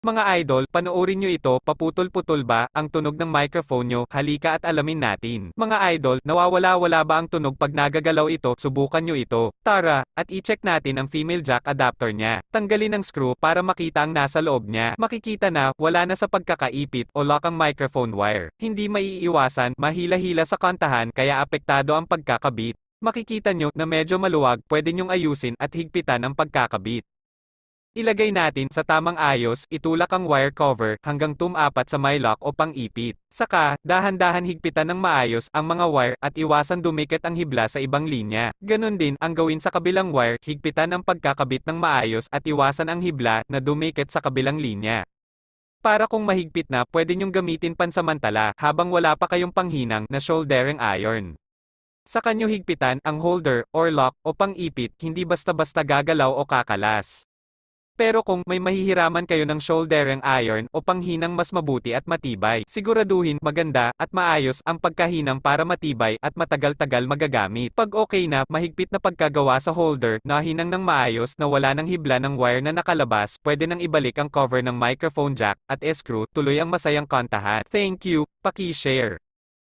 Mga idol, panoorin nyo ito, paputol-putol ba ang tunog ng microphone nyo? Halika at alamin natin. Mga idol, nawawala-wala ba ang tunog pag nagagalaw ito? Subukan nyo ito. Tara, at i-check natin ang female jack adapter niya. Tanggalin ang screw para makita ang nasa loob niya. Makikita na, wala na sa pagkakaipit o lock ang microphone wire. Hindi maiiwasan, mahila-hila sa kantahan kaya apektado ang pagkakabit. Makikita nyo na medyo maluwag, pwede nyong ayusin at higpitan ang pagkakabit. Ilagay natin sa tamang ayos, itulak ang wire cover hanggang tumapat sa may lock o pang-ipit. Saka, dahan-dahan higpitan ng maayos ang mga wire at iwasan dumikit ang hibla sa ibang linya. Ganon din ang gawin sa kabilang wire, higpitan ang pagkakabit ng maayos at iwasan ang hibla na dumikit sa kabilang linya. Para kung mahigpit na, pwede nyong gamitin pansamantala habang wala pa kayong panghinang na soldering iron. Saka nyo higpitan ang holder or lock o pang-ipit, hindi basta-basta gagalaw o kakalas. Pero kung may mahihiraman kayo ng soldering iron o panghinang mas mabuti at matibay, siguraduhin maganda at maayos ang pagkahinang para matibay at matagal-tagal magagamit. Pag okay na, mahigpit na pagkagawa sa holder na hinang ng maayos na wala ng hibla ng wire na nakalabas, pwede nang ibalik ang cover ng microphone jack at screw, tuloy ang masayang kantahan. Thank you, paki-share.